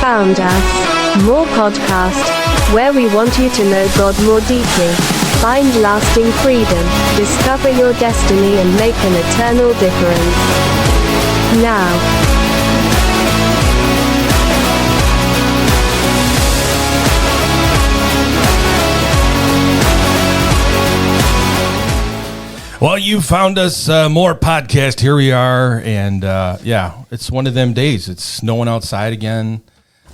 found us. More podcast, where we want you to know God more deeply, find lasting freedom, discover your destiny and make an eternal difference. Now. Well, you found us more podcast. Here we are. And yeah, it's one of them days. It's snowing outside again.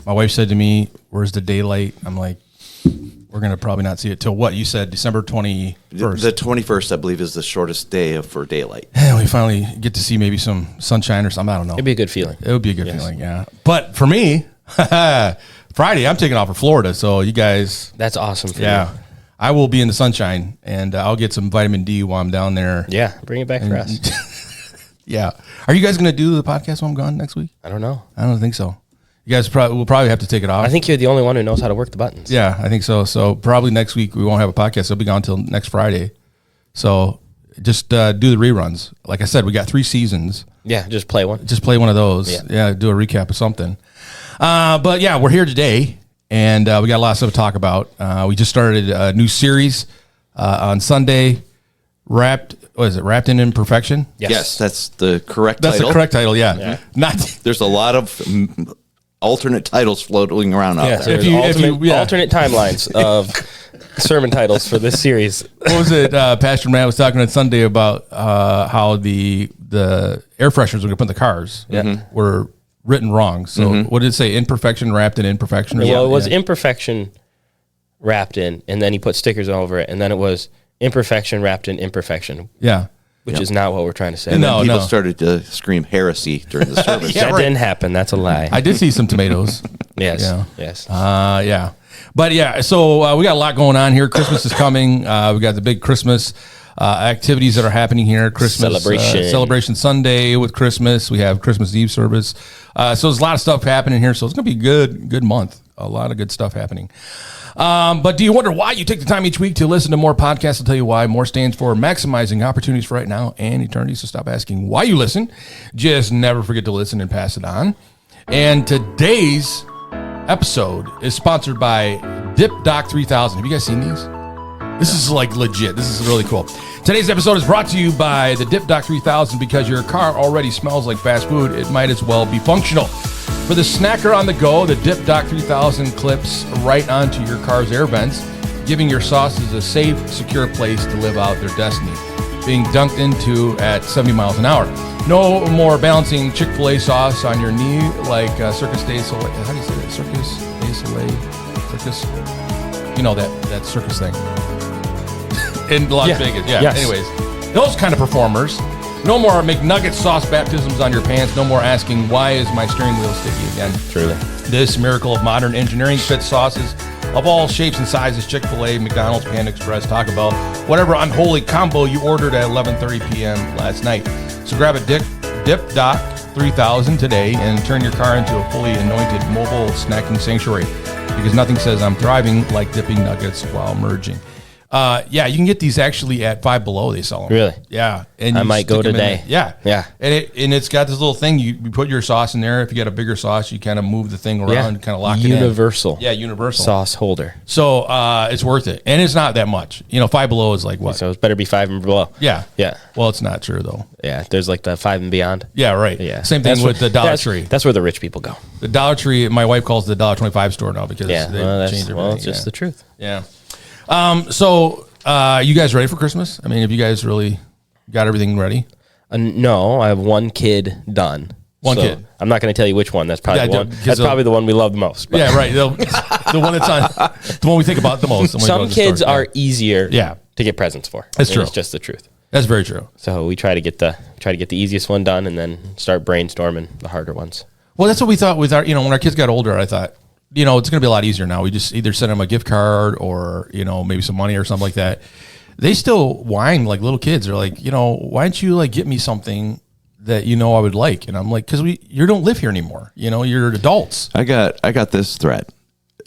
My wife said to me, "Where's the daylight?" I'm like, we're going to probably not see it till what you said, December 21st. The 21st, I believe, is the shortest day for daylight. And we finally get to see maybe some sunshine or something. I don't know. It'd be a good feeling. It would be a good feeling, yeah. But for me, Friday, I'm taking off for Florida. So you guys. That's awesome for you. I will be in the sunshine, and I'll get some vitamin D while I'm down there. Yeah, bring it back for us. Yeah. Are you guys going to do the podcast while I'm gone next week? I don't know. I don't think so. You guys will probably have to take it off. I think you're the only one who knows how to work the buttons. Yeah, I think so. So probably next week we won't have a podcast. It'll be gone until next Friday. So just do the reruns. Like I said, we got 3 seasons. Yeah, just play one. Just play one of those. Yeah, do a recap of something. But yeah, we're here today. And we got a lot of stuff to talk about. We just started a new series on Sunday, Wrapped in Imperfection? Yes, that's the correct title. That's the correct title, yeah. There's a lot of alternate titles floating around out there. Alternate timelines of sermon titles for this series. What was it? Pastor Matt was talking on Sunday about how the air fresheners we're going to put in the cars were written wrong. So what did it say? Imperfection wrapped in imperfection? Well, it was imperfection wrapped in, and then he put stickers over it, and then it was imperfection wrapped in imperfection. Yeah. Which is not what we're trying to say. And then people started to scream heresy during the service. That didn't happen. That's a lie. I did see some tomatoes. Yes. Yeah. But yeah, so we got a lot going on here. Christmas is coming. We got the big Christmas activities that are happening here. Christmas celebration Sunday with Christmas. We have Christmas Eve service. So there's a lot of stuff happening here. So it's going to be a good month. A lot of good stuff happening. But do you wonder why you take the time each week to listen to more podcasts? I'll tell you why. More stands for maximizing opportunities for right now and eternity. So stop asking why you listen. Just never forget to listen and pass it on. And today's episode is sponsored by Dip Doc 3000. Have you guys seen these? This is like legit. This is really cool. Today's episode is brought to you by the Dip Doc 3000 because your car already smells like fast food. It might as well be functional. For the snacker on the go, the Dip Doc 3000 clips right onto your car's air vents, giving your sauces a safe, secure place to live out their destiny. Being dunked into at 70 miles an hour. No more balancing Chick-fil-A sauce on your knee like Circus de Soleil. How do you say that? Circus de Soleil? Circus? You know that circus thing. In Las Vegas, Yes. Anyways, those kind of performers. No more McNugget sauce baptisms on your pants. No more asking, why is my steering wheel sticky again? Truly. This miracle of modern engineering fits sauces of all shapes and sizes. Chick-fil-A, McDonald's, Panda Express, Taco Bell, whatever unholy combo you ordered at 11:30 p.m. last night. So grab a Dip Doc 3000 today and turn your car into a fully anointed mobile snacking sanctuary. Because nothing says I'm thriving like dipping nuggets while merging. Yeah, you can get these actually at Five Below. They sell them. Really? Yeah. And I might go today. Yeah. Yeah. And it's got this little thing. You put your sauce in there. If you got a bigger sauce, you kind of move the thing around, kind of lock it in. Universal. Yeah, universal. Sauce holder. So it's worth it. And it's not that much. Five Below is like what? So it better be 5 and below. Yeah. Yeah. Well, it's not true, though. Yeah. There's like the 5 and beyond. Yeah, right. Yeah. Same thing with the Dollar Tree. That's where the rich people go. The Dollar Tree, my wife calls the $1.25 store now because they changed everything. Well, it's just the truth. Yeah. So you guys ready for Christmas? I mean, have you guys really got everything ready? No, I have one kid done. One kid. I'm not going to tell you which one. That's probably the one. That's probably the one we love the most. But. Yeah, right. The one that's on, the one we think about the most. Some kids are easier. Yeah. To get presents for. That's true. It's just the truth. That's very true. So we try to get the easiest one done and then start brainstorming the harder ones. Well, that's what we thought with our, when our kids got older. I thought, it's going to be a lot easier now. We just either send them a gift card or maybe some money or something like that. They still whine like little kids. They're like, why don't you get me something that I would like? And I'm like, because you don't live here anymore. You're adults. I got this threat.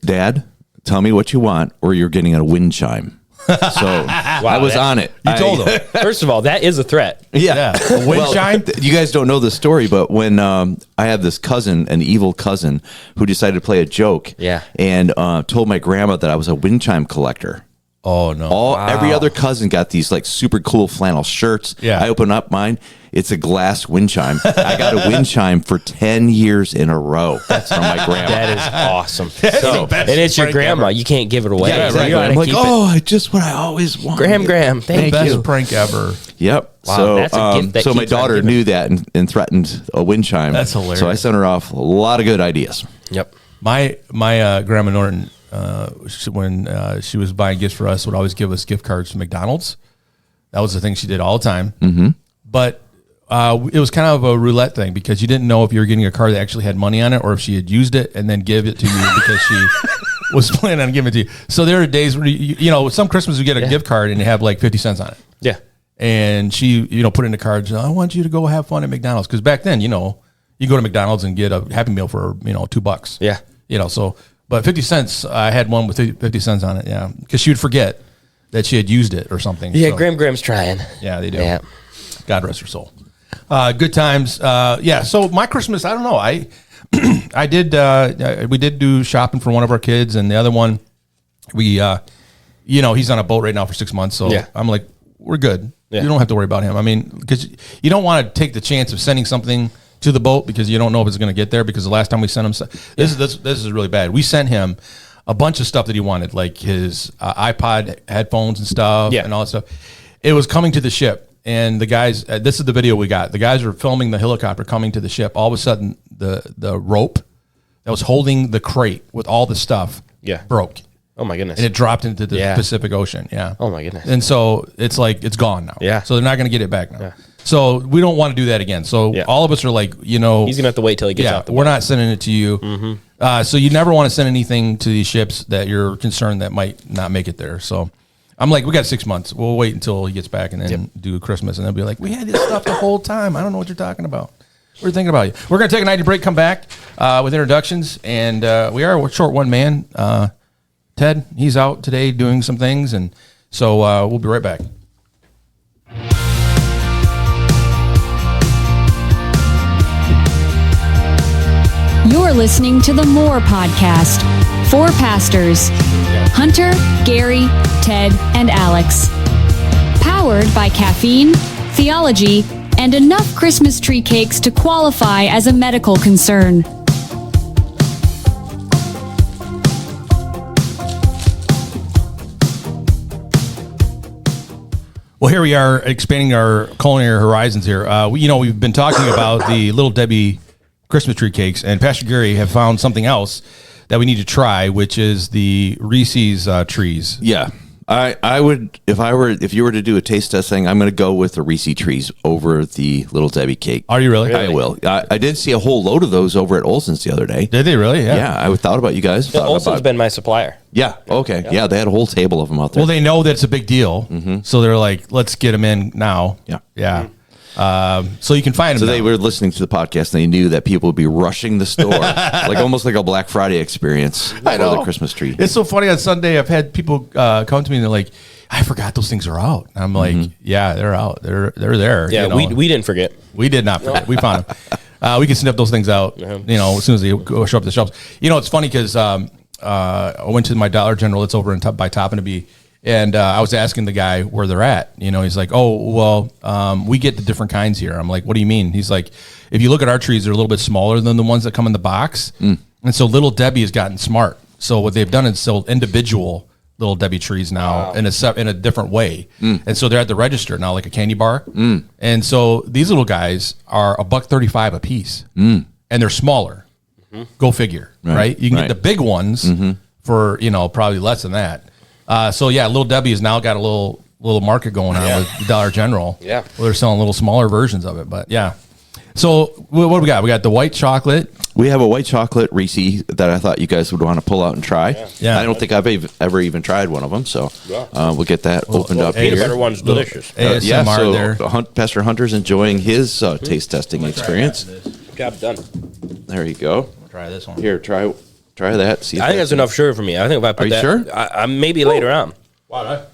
Dad, tell me what you want, or you're getting a wind chime. So I was on it. You told him. First of all, that is a threat. Yeah. A wind chime? You guys don't know the story, but when I have this cousin, an evil cousin, who decided to play a joke and told my grandma that I was a wind chime collector. Oh, no. Every other cousin got these like super cool flannel shirts. Yeah. I open up mine. It's a glass wind chime. I got a wind chime for 10 years in a row from my grandma. That is awesome. the best and it's your prank grandma. ever. You can't give it away. Yeah, So exactly. you gotta I'm like, keep it. oh, just what I always wanted. Graham, thank Best you. prank ever. Yep. Wow, so that's a gift that so my keeps on daughter giving. knew that and threatened a wind chime. That's hilarious. So I sent her off a lot of good ideas. Yep. My Grandma Norton, when she was buying gifts for us, would always give us gift cards to McDonald's. That was the thing she did all the time. Mm-hmm. But it was kind of a roulette thing because you didn't know if you were getting a card that actually had money on it or if she had used it and then give it to you because she was planning on giving it to you. So there are days where, you know, some Christmas you get a gift card and they have like 50 cents on it. Yeah. And she, put in the cards, I want you to go have fun at McDonald's. Because back then, you go to McDonald's and get a Happy Meal for, $2. Yeah. But 50 cents, I had one with 50 cents on it, yeah. Because she would forget that she had used it or something. Yeah, so, Graham's trying. Yeah, they do. Yeah. God rest her soul. Good times. So my Christmas, I don't know. We did do shopping for one of our kids, and the other one, he's on a boat right now for 6 months. So I'm like, we're good. Yeah. You don't have to worry about him. I mean, because you don't want to take the chance of sending something to the boat because you don't know if it's going to get there. Because the last time we sent him, this is really bad. We sent him a bunch of stuff that he wanted, like his iPod headphones and stuff, and all that stuff. It was coming to the ship. And the guys, this is the video we got. The guys were filming the helicopter coming to the ship. All of a sudden, the rope that was holding the crate with all the stuff broke. Oh, my goodness. And it dropped into the Pacific Ocean. Yeah. Oh, my goodness. And so it's like, it's gone now. Yeah. So they're not going to get it back now. Yeah. So we don't want to do that again. So all of us are like, he's going to have to wait till he gets out the we're not sending it to you. Mm-hmm. So you never want to send anything to these ships that you're concerned that might not make it there. So I'm like, we got 6 months. We'll wait until he gets back and then do Christmas. And they'll be like, we had this stuff the whole time. I don't know what you're talking about. We're thinking about you. We're going to take a 90 break, come back with introductions. And we are a short one man. Ted, he's out today doing some things. And so we'll be right back. You're listening to the More Podcast. 4 pastors, Hunter, Gary, Ted, and Alex. Powered by caffeine, theology, and enough Christmas tree cakes to qualify as a medical concern. Well, here we are expanding our culinary horizons here. We've been talking about the Little Debbie Christmas tree cakes, and Pastor Gary have found something else that we need to try, which is the Reese's trees. Yeah. I would, if you were to do a taste test thing, I'm going to go with the Reese trees over the Little Debbie cake. Are you really? I will. I did see a whole load of those over at Olson's the other day. Did they really? Yeah. Yeah, I thought about you guys. Olson's been my supplier. Yeah. Okay. Yeah, they had a whole table of them out there. Well, they know that it's a big deal, so they're like, let's get them in now. Yeah. Yeah. So you can find them. So they were listening to the podcast and they knew that people would be rushing the store, almost like a Black Friday experience for the Christmas tree. It's so funny. On Sunday, I've had people come to me and they're like, I forgot those things are out. And I'm like, yeah, they're out. They're there. Yeah, we didn't forget. We did not forget. We found them. We can sniff those things out, as soon as they show up the shelves. It's funny because I went to my Dollar General. It's over by Toppinabee. And I was asking the guy where they're at. He's like, oh, well, we get the different kinds here. I'm like, what do you mean? He's like, if you look at our trees, they're a little bit smaller than the ones that come in the box. And so Little Debbie has gotten smart. So what they've done is sold individual Little Debbie trees now in a different way. And so they're at the register now, like a candy bar. And so these little guys are $1.35 a piece. And they're smaller. Go figure, right? You can get the big ones for, probably less than that. Little Debbie has now got a little market going on with Dollar General. Yeah. Where they're selling little smaller versions of it. But yeah. So what do we got? We got the white chocolate. We have a white chocolate Reese that I thought you guys would want to pull out and try. Yeah. I don't think I've ever even tried one of them. So we'll get that opened up here. Peanut butter one's delicious. ASMR there. Pastor Hunter's enjoying his taste testing experience. Job done. There you go. Try this one. Here, try that. See. I think that's enough sugar for me. I think if I put Are you that, sure? I maybe later on. Wow,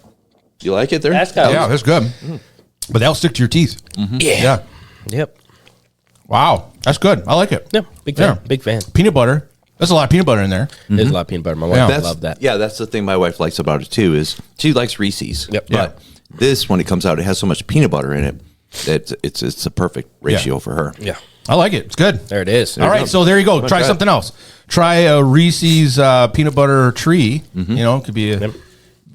You like it there? That's good. Yeah, that's good. But that'll stick to your teeth. Yeah. Yep. Wow, that's good. I like it. Yeah. Big fan. Big fan. Peanut butter. There's a lot of peanut butter in there. There's a lot of peanut butter. My wife loved that. Yeah, that's the thing my wife likes about it too. Is she likes Reese's. Yep. But this, when it comes out, it has so much peanut butter in it that it's a perfect ratio for her. Yeah. I like it. It's good. There it is. All right, so there you go. Try something else. Try a Reese's peanut butter tree. You know, it could be if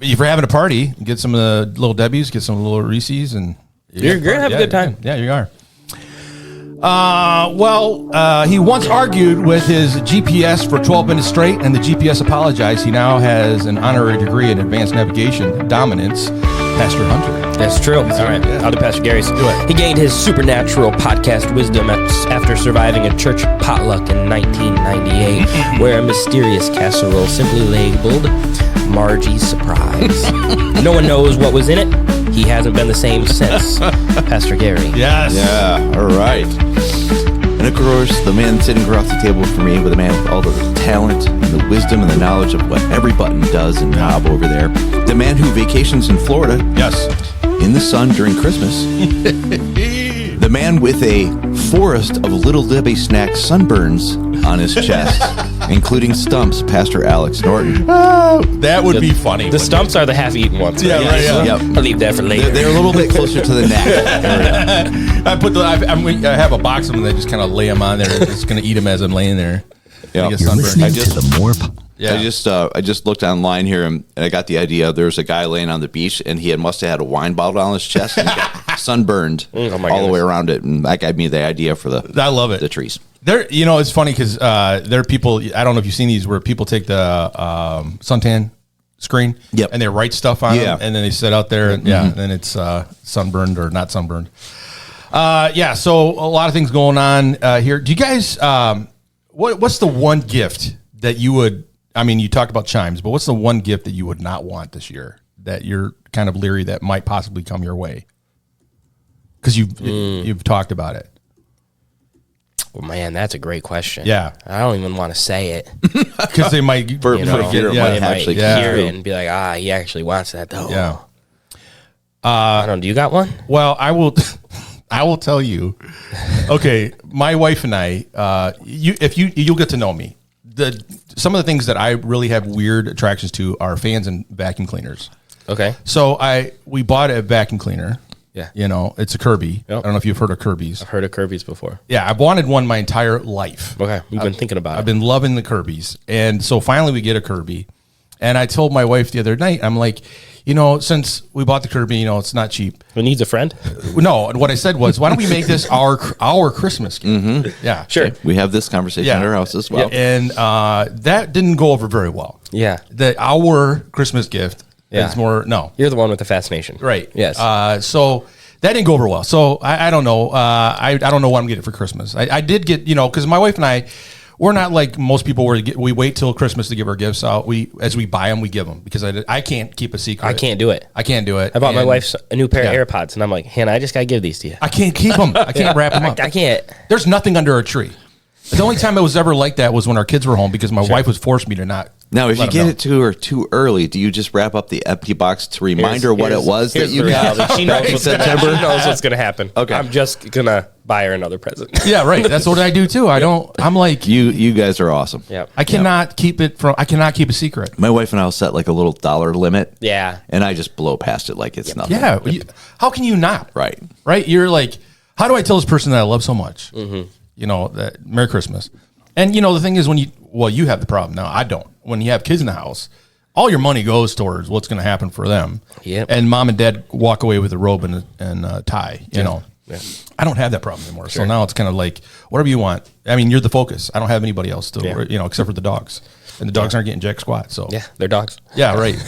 you're having a party, get some of the little Debbie's, get some little Reese's, and you're gonna have a good time. Yeah, you are. He once argued with his GPS for 12 minutes straight, and the GPS apologized. He now has an honorary degree in advanced navigation dominance. Pastor Hunter. That's true. All right. I'll do Pastor Gary's. Do it. He gained his supernatural podcast wisdom after surviving a church potluck in 1998, where a mysterious casserole simply labeled Margie's surprise. No one knows what was in it. He hasn't been the same since. Pastor Gary. Yes. Yeah. All right. And of course, the man sitting across the table from me with a man with all the talent and the wisdom and the knowledge of what every button does and knob over there. The man who vacations in Florida. Yes. In the sun during Christmas. The man with a forest of Little Debbie snack sunburns on his chest, including stumps, Pastor Alex Norton. That would be funny. The stumps are the half-eaten ones. Yeah, right. Yeah. Yep. I'll leave that for later. They're a little bit closer to the neck. I have a box of them that just kind of lay them on there. Just going to eat them as I'm laying there. Yeah. You're listening to the more. I just looked online here and I got the idea. There's a guy laying on the beach and he must have had a wine bottle on his chest and he got sunburned all the way around it, and that gave me the idea for I love it. The trees. There, it's funny because there are people. I don't know if you've seen these where people take the suntan screen, and they write stuff on them, and then they sit out there, and and then it's sunburned or not sunburned. So a lot of things going on here. Do you guys? What's the one gift that you would? I mean, you talked about chimes, but what's the one gift that you would not want this year that you're kind of leery that might possibly come your way? Because you've talked about it. Well, man, that's a great question. Yeah. I don't even want to say it. Because they might, hear it and be like, he actually wants that, though. Yeah. I don't know. Do you got one? Well, I will tell you. Okay, my wife and I, you'll get to know me. Some of the things that I really have weird attractions to are fans and vacuum cleaners. Okay. So we bought a vacuum cleaner. Yeah. It's a Kirby. Yep. I don't know if you've heard of Kirby's. I've heard of Kirby's before. Yeah, I've wanted one my entire life. Okay. You've been thinking about it. I've been loving the Kirby's. And so finally we get a Kirby. And I told my wife the other night, I'm like, since we bought the Kirby, it's not cheap. Who needs a friend? No, and what I said was, why don't we make this our Christmas gift? Mm-hmm. Yeah. Sure. We have this conversation at our house as well. Yeah, and that didn't go over very well. Yeah. Our Christmas gift is more, no. You're the one with the fascination. Right. Yes. So that didn't go over well. So I don't know. I don't know what I'm getting for Christmas. I did get, because my wife and I, we're not like most people where we wait till Christmas to give our gifts out. As we buy them, we give them because I can't keep a secret. I can't do it. I can't do it. I bought my wife a new pair of AirPods, and I'm like, Hannah, I just got to give these to you. I can't keep them. I can't wrap them up. I can't. There's nothing under a tree. The only time it was ever like that was when our kids were home because my wife was forced me to not. Now, if you get it to her too early, do you just wrap up the empty box to remind her what it was that you got? She knows what's going to happen. Okay. I'm just going to buy her another present. Yeah, right. That's what I do too. I'm like, you guys are awesome. Yeah. I cannot keep a secret. My wife and I will set like a little dollar limit. Yeah. And I just blow past it like it's nothing. Yeah. How can you not? Right. Right. You're like, how do I tell this person that I love so much? Mm-hmm. That Merry Christmas. And the thing is you have the problem. No, I don't. When you have kids in the house, all your money goes towards what's going to happen for them. Yep. And mom and dad walk away with a robe and a tie, Yeah. I don't have that problem anymore. Sure. So now it's kind of like, whatever you want. I mean, you're the focus. I don't have anybody else to, except for the dogs. And the dogs aren't getting jack squat. So yeah, they're dogs. Yeah, right.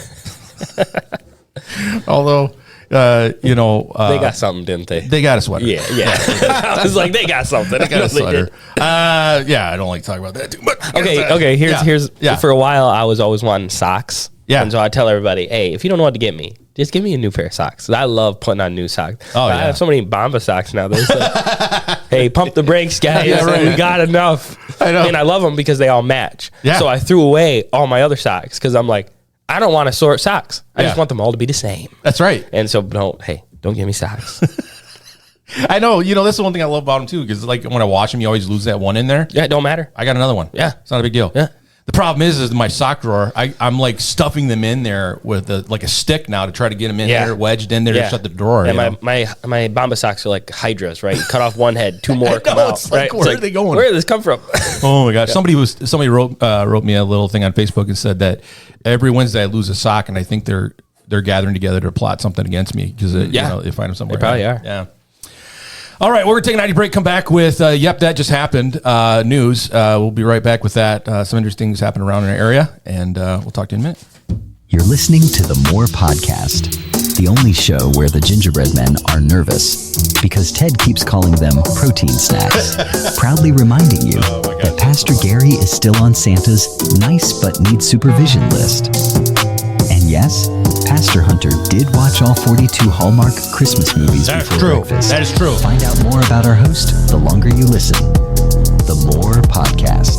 Although, they got something, didn't they? They got a sweater. Yeah. I was like, they got something. They got a sweater. I don't like talking about that too much. Okay. Here's for a while I was always wanting socks. Yeah. And so I tell everybody, hey, if you don't know what to get me, just give me a new pair of socks. I love putting on new socks. Oh, yeah. I have so many Bomba socks now. There's like, hey, pump the brakes, guys. Yeah, right. We got enough. I know. And I love them because they all match. Yeah. So I threw away all my other socks because I'm like, I don't want to sort socks. I just want them all to be the same. That's right. And so, don't give me socks. I know. That's the one thing I love about them, too, because like when I wash them, you always lose that one in there. Yeah, it don't matter. I got another one. Yeah. It's not a big deal. Yeah. The problem is my sock drawer, I'm like stuffing them in there with a stick now to try to get them in there, wedged in there to shut the drawer. And my Bamba socks are like hydras, right? You cut off one head, two more come out. It's like, right? where are they going? Where did this come from? Oh my gosh. Somebody wrote me a little thing on Facebook and said that every Wednesday I lose a sock, and I think they're gathering together to plot something against me because they find them somewhere. They probably are. Yeah. All right, we're going to take a 90 break, come back with, that just happened, news. We'll be right back with that. Some interesting things happen around in our area, and we'll talk to you in a minute. You're listening to the More Podcast, the only show where the gingerbread men are nervous because Ted keeps calling them protein snacks, proudly reminding you that Pastor Gary is still on Santa's nice but needs supervision list. And yes, Pastor Hunter did watch all 42 Hallmark Christmas movies before breakfast. That is true. Find out more about our host the longer you listen. The More Podcast.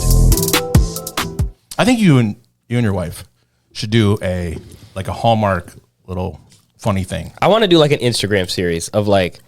I think you and your wife should do a Hallmark little funny thing. I want to do like an Instagram series of like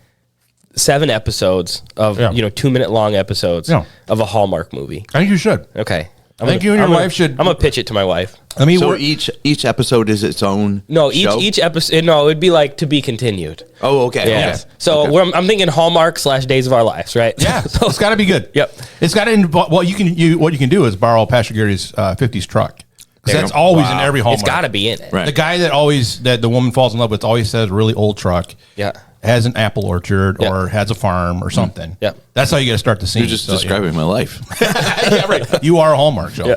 7 episodes of 2-minute long episodes of a Hallmark movie. I think you should. Okay. I think you and your wife should. I'm gonna pitch it to my wife. I mean, so each episode is its own. No, show? each episode. No, it'd be like to be continued. Oh, okay. Yes. Okay. So I'm thinking Hallmark / Days of Our Lives, right? Yeah. So it's got to be good. Yep. It's got to involve. Well, what you can do is borrow Pastor Gary's 50s truck because that's always in every Hallmark. It's got to be in it. Right. The guy that the woman falls in love with always says really old truck. Yeah. Has an apple orchard or has a farm or something. Yeah. That's how you got to start the scene. You're just describing my life. Yeah, right. You are a Hallmark show. Yeah.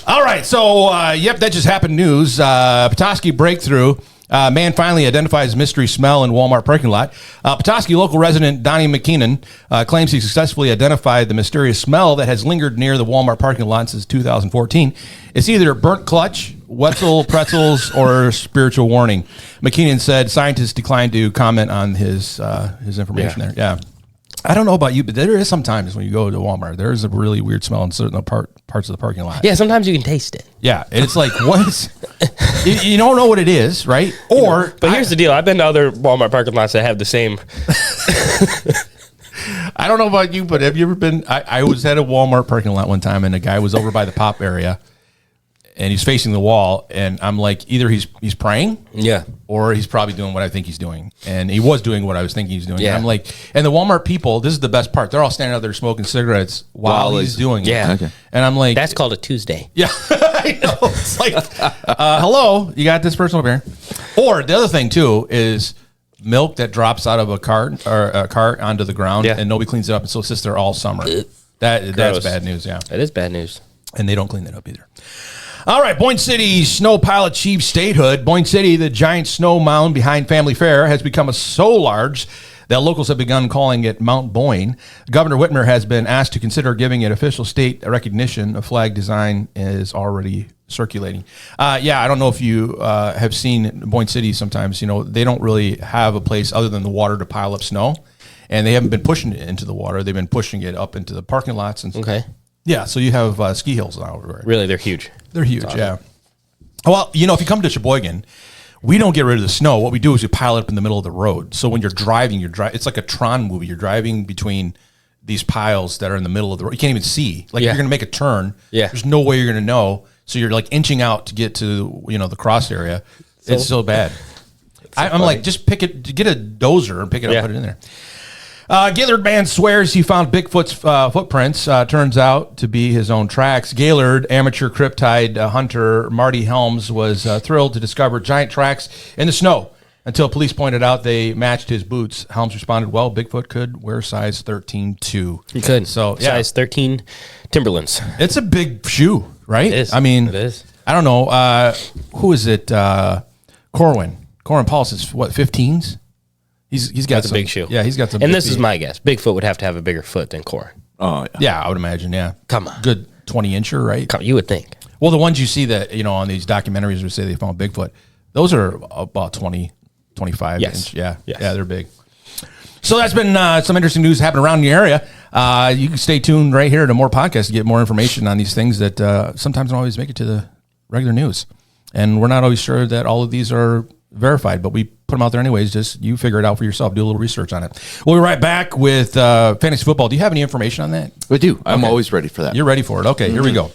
All right. So, that just happened news. Petoskey breakthrough. Man finally identifies mystery smell in Walmart parking lot. Petoskey local resident Donnie McKinnon claims he successfully identified the mysterious smell that has lingered near the Walmart parking lot since 2014. It's either burnt clutch, Wetzel pretzels, or spiritual warning. McKinnon said scientists declined to comment on his information there. Yeah. I don't know about you, but there is sometimes when you go to Walmart, there is a really weird smell in certain parts of the parking lot. Yeah, sometimes you can taste it. Yeah, and it's like, what is... you don't know what it is, right? Or... But here's the deal. I've been to other Walmart parking lots that have the same... I don't know about you, but have you ever been... I was at a Walmart parking lot one time, and a guy was over by the pop area, and he's facing the wall, and I'm like, either he's praying... Yeah. Or he's probably doing what I think he's doing. And he was doing what I was thinking he's doing. Yeah. And I'm like, and the Walmart people, this is the best part. They're all standing out there smoking cigarettes while he's doing it. Yeah. Okay. And I'm like... That's called a Tuesday. Yeah. I know. It's like, hello, you got this person over here. Or the other thing, too, is milk that drops out of a cart onto the ground and nobody cleans it up. And so it sits there all summer. That's bad news, yeah. That is bad news. And they don't clean that up either. All right, Boyne City's snow pile achieves statehood. Boyne City, the giant snow mound behind Family Fair, has become so large that locals have begun calling it Mount Boyne. Governor Whitmer has been asked to consider giving it official state recognition. A flag design is already circulating. I don't know if you have seen Boyne City sometimes. They don't really have a place other than the water to pile up snow, and they haven't been pushing it into the water. They've been pushing it up into the parking lots. And Okay. Yeah, so you have ski hills now everywhere. Really, they're huge. They're huge, yeah. Well, if you come to Sheboygan, we don't get rid of the snow. What we do is we pile it up in the middle of the road. So when you're driving, it's like a Tron movie. You're driving between these piles that are in the middle of the road. You can't even see. Like you're going to make a turn. Yeah. There's no way you're going to know. So you're like inching out to get to, the cross area. It's so bad. I'm like, just get a dozer and pick it up, put it in there. Gaylord man swears he found Bigfoot's footprints. Turns out to be his own tracks. Gaylord amateur cryptid hunter Margie Helms was thrilled to discover giant tracks in the snow. Until police pointed out they matched his boots. Helms responded, well, Bigfoot could wear size 13 too. He could. So, yeah. Size 13 Timberlands. It's a big shoe, right? It is. I mean, it is. I don't know. Who is it? Corwin Paulus is what, 15s? He's got a big shoe. Yeah, he's got some. And big this is feet. my guess. Bigfoot would have to have a bigger foot than Cor. Oh, yeah. Yeah, I would imagine. Yeah, Come on. good 20-incher, right? You would think. Well, the ones you see that on these documentaries where say they found Bigfoot, those are about 20, 25 Yes. inch. Yeah, Yes. yeah, they're big. So that's been some interesting news happening around the area. You can stay tuned right here to more podcasts to get more information on these things that sometimes don't always make it to the regular news. And we're not always sure that all of these are verified, but we put them out there anyways. Just you figure it out for yourself. Do a little research on it. We'll be right back with fantasy football. Do you have any information on that? I do. I'm Okay. always ready for that. You're ready for it. Okay, Here we go.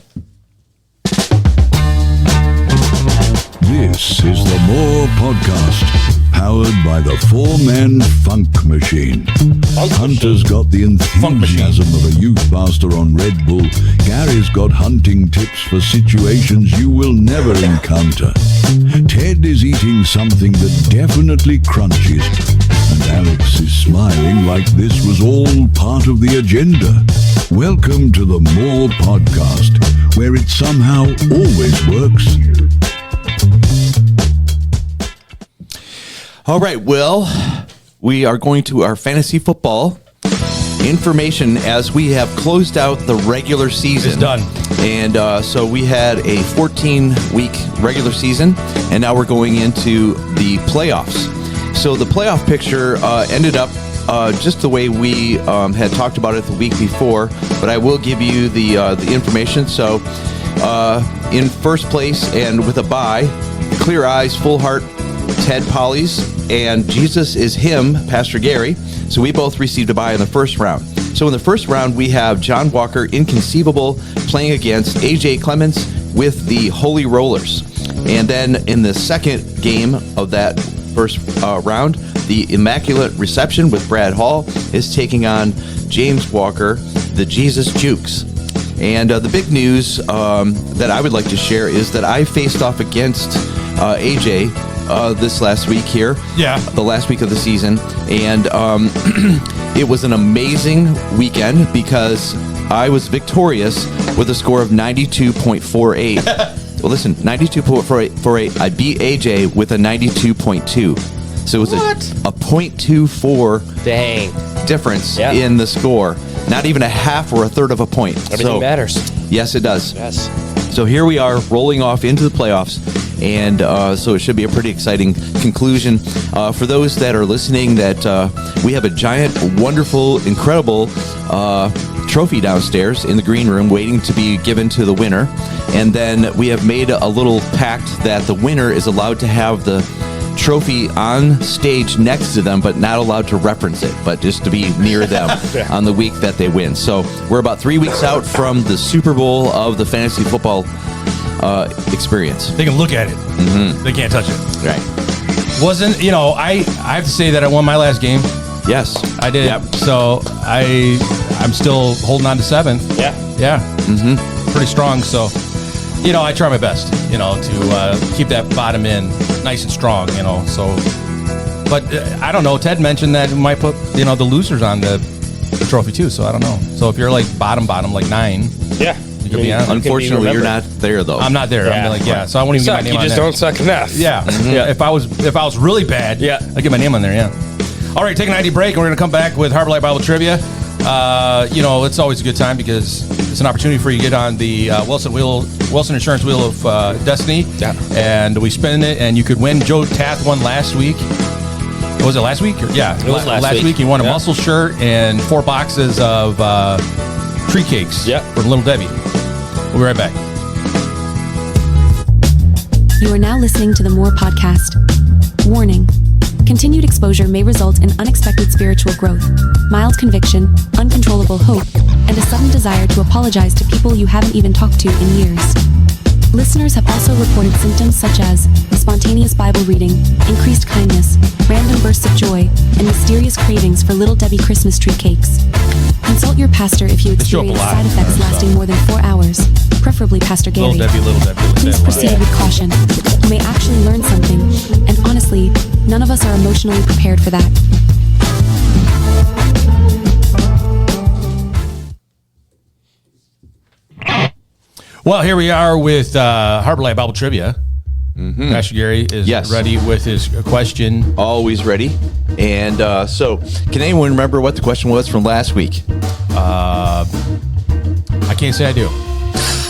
This is the More Podcast, powered by the four-man funk machine. Hunter's got the enthusiasm of a youth pastor on Red Bull. Gary's got hunting tips for situations you will never encounter. Ted is eating something that definitely crunches. And Alex is smiling like this was all part of the agenda. Welcome to the More Podcast, where it somehow always works. All right, well, we are going to our fantasy football information as we have closed out the regular season. It's done. And so we had a 14-week regular season, and now we're going into the playoffs. So the playoff picture ended up just the way we had talked about it the week before, but I will give you the information. So in first place and with a bye, Clear Eyes, Full Heart, Ted Polly's, and Jesus is Him, Pastor Gary. So we both received a bye in the first round. So in the first round, we have John Walker, Inconceivable, playing against AJ Clements with the Holy Rollers. And then in the second game of that first round, the Immaculate Reception with Brad Hall is taking on James Walker, the Jesus Jukes. And the big news that I would like to share is that I faced off against AJ this last week here. Yeah. The last week of the season. And it was an amazing weekend because I was victorious with a score of 92.48. Well, listen, 92.48. I beat AJ with a 92.2. So it was a 0.24 difference in the score. Not even a half or a third of a point. Everything matters. Yes, it does. Yes. So here we are rolling off into the playoffs. And so it should be a pretty exciting conclusion. For those that are listening, that we have a giant, wonderful, incredible trophy downstairs in the green room waiting to be given to the winner. And then we have made a little pact that the winner is allowed to have the trophy on stage next to them, but not allowed to reference it, but just to be near them on the week that they win. So we're about 3 weeks out from the Super Bowl of the fantasy football experience. They can look at it. Mm-hmm. They can't touch it. Right. Wasn't, I have to say that I won my last game. Yes. I did. Yep. So I'm still holding on to 7th. Yeah. Yeah. Mm-hmm. Pretty strong. So, I try my best, to keep that bottom end nice and strong, so. But I don't know. Ted mentioned that we might put, the losers on the trophy too. So I don't know. So if you're like bottom, like 9. Yeah. You could be on. Unfortunately, you're not there though. I'm not there. Yeah. I'm so I won't even get my name you on just there. don't suck enough. Yeah. Mm-hmm. Yeah. If I was really bad, I'd get my name on there. Yeah. All right, take an ID break, and we're going to come back with Harbor Light Bible Trivia. It's always a good time because it's an opportunity for you to get on the Wilson Insurance Wheel of Destiny. Yeah. And we spin it, and you could win. Joe Tath won last week. Was it last week? Yeah. It was last week. He won a muscle shirt and 4 boxes of tree cakes from Little Debbie. We'll be right back. You are now listening to the More Podcast. Warning. Continued exposure may result in unexpected spiritual growth, mild conviction, uncontrollable hope, and a sudden desire to apologize to people you haven't even talked to in years. Listeners have also reported symptoms such as spontaneous Bible reading, increased kindness, random bursts of joy, and mysterious cravings for Little Debbie Christmas tree cakes. Consult your pastor if you experience side effects lasting more than 4 hours, preferably Pastor Gary. Little Debbie. Please proceed with caution. You may actually learn something, and honestly, none of us are emotionally prepared for that. Well, here we are with Harbor Light Bible Trivia. Mm-hmm. Pastor Gary is ready with his question. Always ready. And so, can anyone remember what the question was from last week? I can't say I do.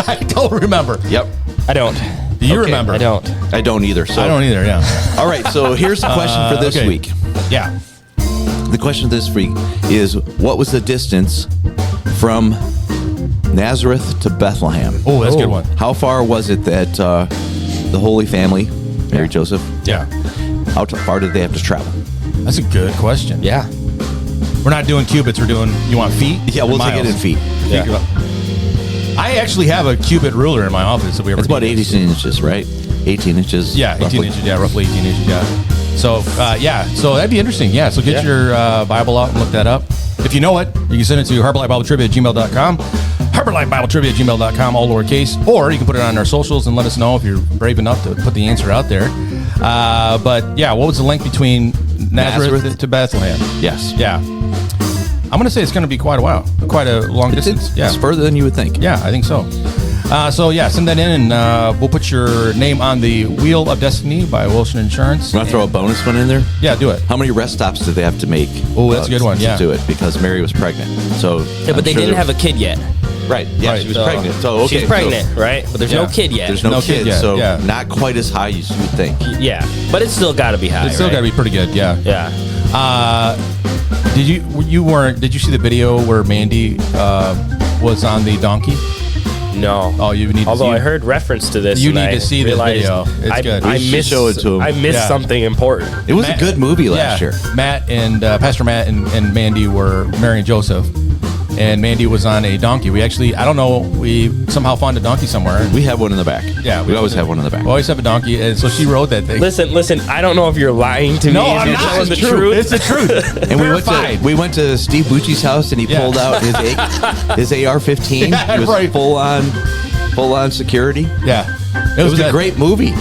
I don't remember. Yep. I don't. Do you remember? I don't. I don't either. So. I don't either, yeah. All right, so here's the question for this week. Yeah. The question this week is, what was the distance from Nazareth to Bethlehem? Oh, that's a good one. How far was it that the Holy Family, Mary, Joseph, Yeah. how far did they have to travel? That's a good question. Yeah. We're not doing cubits. We're doing, you want feet? Yeah, we'll take it in feet. Yeah. I actually have a cubit ruler in my office. If we ever It's about need this. 18 inches, right? 18 inches. Yeah, 18 roughly. inches. Yeah, roughly 18 inches. Yeah. So, so that'd be interesting. Yeah, so get your Bible out and look that up. If you know it, you can send it to harborlightbibletrivia@gmail.com. harborlightbibletrivia@gmail.com, all lowercase. Or you can put it on our socials and let us know if you're brave enough to put the answer out there. But yeah, what was the link between Nazareth to Bethlehem? Yes. Yeah. I'm going to say it's going to be quite a while. Quite a long distance. Yeah. It's further than you would think. Yeah, I think so. Send that in, and we'll put your name on the Wheel of Destiny by Wilson Insurance. You want to throw a bonus one in there? Yeah, do it. How many rest stops did they have to make? Oh, that's a good one, to yeah. do it because Mary was pregnant. So Yeah, but they didn't have a kid yet. Right. Yeah, Right, she was so- pregnant. So okay, She's pregnant, right? But there's no Yeah. kid yet. There's no kid kid, yet, so yeah. not quite as high as you would think. Yeah, but it's still got to be high. It's still right? got to be pretty good, yeah. Yeah. Did you see the video where Mandy was on the donkey? No. Oh, you need to Although see I heard reference to this. You and need I to see this realized video. It's good. I We should missed, show it to 'em. I missed Yeah. something important. It was a good movie last year. Matt and Pastor Matt and Mandy were Mary and Joseph, and Mandy was on a donkey. We somehow found a donkey somewhere. We have one in the back. Yeah, we always have one in the back. We always have a donkey, and so she rode that thing. Listen. I don't know if you're lying to me. No, if I'm you're not. telling It's the true. truth. It's the truth. And Verified. we went to Steve Bucci's house, and he Yeah. pulled out his AR-15. Yeah, He was right. full on security. Yeah, It was a good. great movie.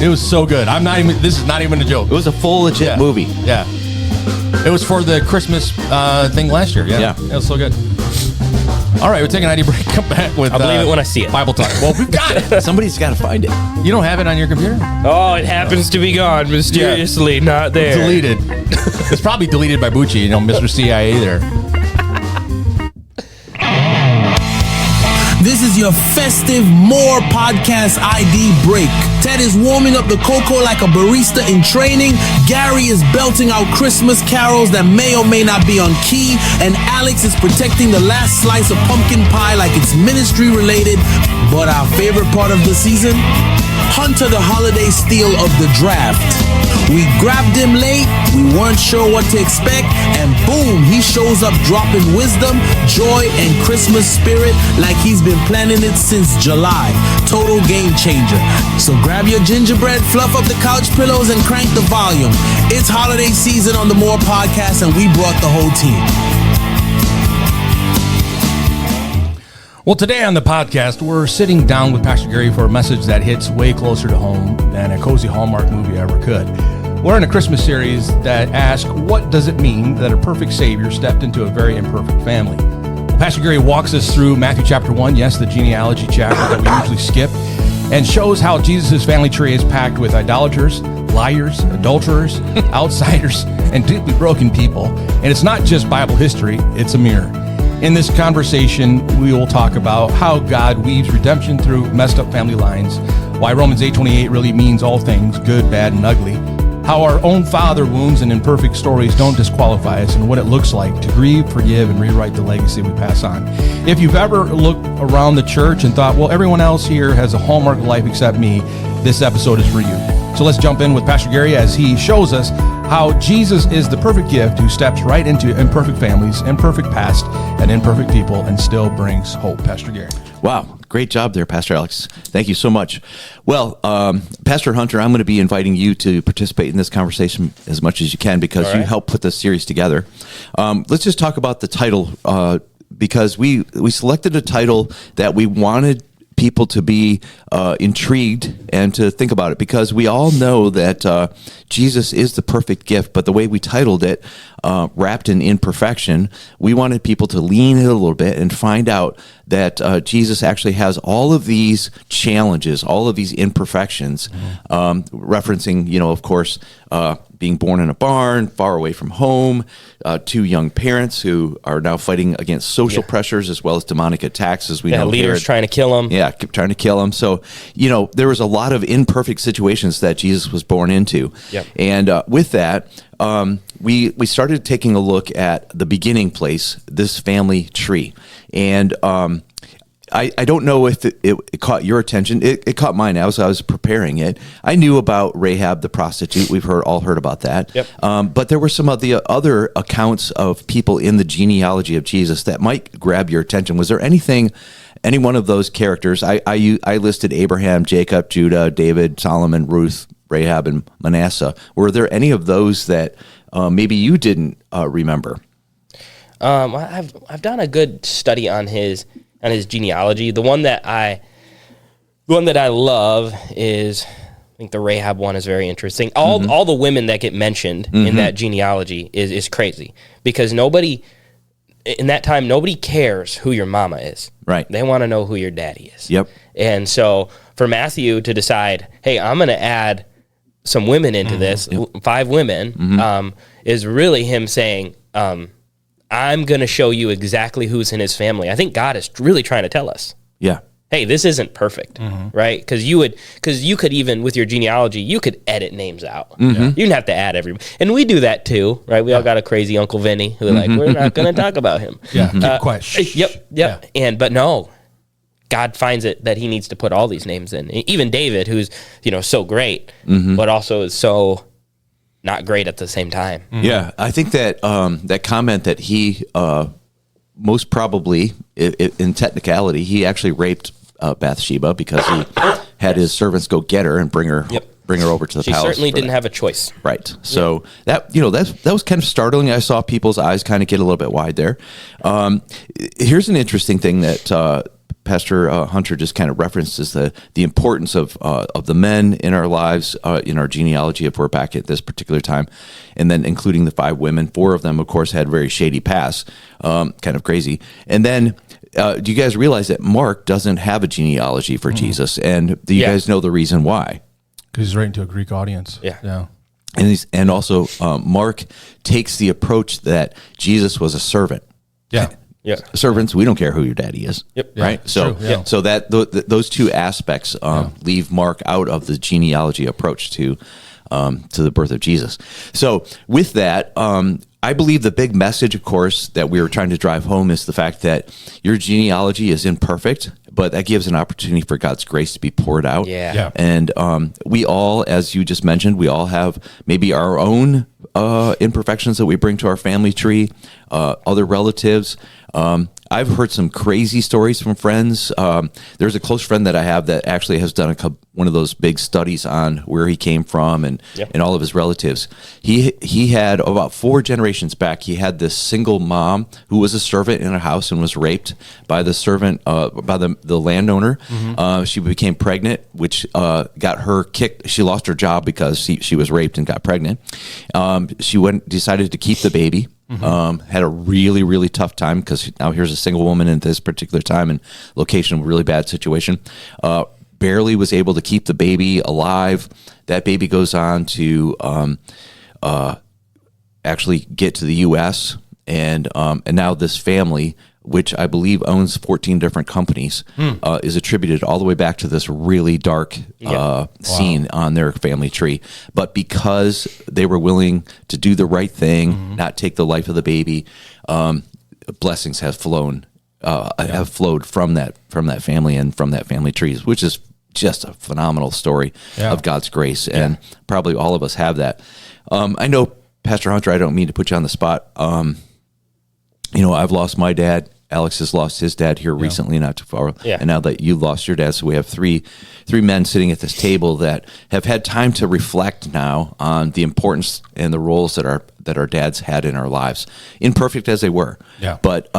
It was so good. This is not even a joke. It was a full legit Yeah. movie. Yeah. It was for the Christmas thing last year. Yeah. Yeah. It was so good. All right, we're taking an ID break. Come back with I'll believe it when I see it. Bible talk. Well, we've got it. Somebody's got to find it. You don't have it on your computer? Oh, it happens to be gone mysteriously, not there. Deleted. It's probably deleted by Bucci, Mr. CIA there. This is your festive More Podcast ID break. Ted is warming up the cocoa like a barista in training. Gary is belting out Christmas carols that may or may not be on key. And Alex is protecting the last slice of pumpkin pie like it's ministry related. But our favorite part of the season? Hunter, the holiday steal of the draft. We grabbed him late, we weren't sure what to expect, and boom, he shows up dropping wisdom, joy, and Christmas spirit like he's been planning it since July. Total game changer. So grab your gingerbread, fluff up the couch pillows, and crank the volume. It's holiday season on the More Podcast, and we brought the whole team. Well, today on the podcast, we're sitting down with Pastor Gary for a message that hits way closer to home than a cozy Hallmark movie ever could. We're in a Christmas series that asks, what does it mean that a perfect Savior stepped into a very imperfect family? Well, Pastor Gary walks us through Matthew chapter 1, yes, the genealogy chapter that we usually skip, and shows how Jesus' family tree is packed with idolaters, liars, adulterers, outsiders, and deeply broken people. And it's not just Bible history, it's a mirror. In this conversation, we will talk about how God weaves redemption through messed up family lines, why Romans 8:28 really means all things, good, bad, and ugly, how our own father wounds and imperfect stories don't disqualify us, and what it looks like to grieve, forgive, and rewrite the legacy we pass on. If you've ever looked around the church and thought, well, everyone else here has a Hallmark life except me, this episode is for you. So let's jump in with Pastor Gary as he shows us how Jesus is the perfect gift who steps right into imperfect families, imperfect past, and imperfect people and still brings hope. Pastor Gary. Wow. Great job there, Pastor Alex. Thank you so much. Well, Pastor Hunter, I'm going to be inviting you to participate in this conversation as much as you can because you helped put this series together. Let's just talk about the title because we selected a title that we wanted people to be intrigued and to think about it because we all know that Jesus is the perfect gift, but the way we titled it, Wrapped in Imperfection, we wanted people to lean in a little bit and find out that Jesus actually has all of these challenges, all of these imperfections, referencing, of course, being born in a barn, far away from home, two young parents who are now fighting against social pressures as well as demonic attacks, as we know. Leaders trying to kill him. Yeah, trying to kill him. So, there was a lot of imperfect situations that Jesus was born into. Yep. And with that, we started taking a look at the beginning place, this family tree. And I don't know if it caught your attention. It caught mine as I was preparing it. I knew about Rahab the prostitute. We've all heard about that. Yep. But there were some of the other accounts of people in the genealogy of Jesus that might grab your attention. Was there any one of those characters? I listed Abraham, Jacob, Judah, David, Solomon, Ruth, Rahab, and Manasseh. Were there any of those that maybe you didn't remember? I've done a good study on his genealogy. The one that I love is, I think the Rahab one is very interesting. All the women that get mentioned in that genealogy is crazy, because nobody in that time, nobody cares who your mama is. Right. They want to know who your daddy is. Yep. And so for Matthew to decide, hey, I'm going to add some women into this, 5 women, is really him saying, I'm going to show you exactly who's in his family. I think God is really trying to tell us. Yeah. Hey, this isn't perfect, right? Because you could even, with your genealogy, you could edit names out. You didn't have to add everybody. And we do that too, right? We all got a crazy Uncle Vinny who we're not going to talk about him. Yeah, keep quiet. Yep. Yeah. But no, God finds it that he needs to put all these names in. Even David, who's, so great, but also is so not great at the same time. Yeah, I think that that comment that he most probably, in technicality, he actually raped Bathsheba because he had his servants go get her and bring her over to the palace. She certainly didn't have a choice. Right. So that was kind of startling. I saw people's eyes kind of get a little bit wide there. Here's an interesting thing that Pastor Hunter just kind of referenced, is the importance of the men in our lives, in our genealogy, if we're back at this particular time, and then including the 5 women. 4 of them, of course, had very shady pasts, kind of crazy. And then, do you guys realize that Mark doesn't have a genealogy for Jesus? And do you guys know the reason why? Because he's writing to a Greek audience. Yeah. And also, Mark takes the approach that Jesus was a servant. Yeah. Yeah. Servants, we don't care who your daddy is. Yep. Right. So, so that those two aspects leave Mark out of the genealogy approach to the birth of Jesus. So, with that, I believe the big message, of course, that we were trying to drive home is the fact that your genealogy is imperfect, but that gives an opportunity for God's grace to be poured out. Yeah. And we all, as you just mentioned, we all have maybe our own imperfections that we bring to our family tree, other relatives. I've heard some crazy stories from friends. There's a close friend that I have that actually has done one of those big studies on where he came from and all of his relatives. He had about 4 generations back, he had this single mom who was a servant in a house and was raped by the servant, by the landowner. She became pregnant, which got her kicked. She lost her job because she was raped and got pregnant. She decided to keep the baby. Had a really, really tough time because now here's a single woman in this particular time and location, really bad situation. Barely was able to keep the baby alive. That baby goes on to actually get to the U.S. and now this family, which I believe owns 14 different companies, is attributed all the way back to this really dark scene on their family tree. But because they were willing to do the right thing, not take the life of the baby, blessings have flowed from that family and from that family tree, which is just a phenomenal story of God's grace. And probably all of us have that. I know, Pastor Hunter, I don't mean to put you on the spot. I've lost my dad. Alex has lost his dad here recently, not too far. Yeah. And now that you lost your dad, so we have three men sitting at this table that have had time to reflect now on the importance and the roles that our dads had in our lives, imperfect as they were. Yeah. But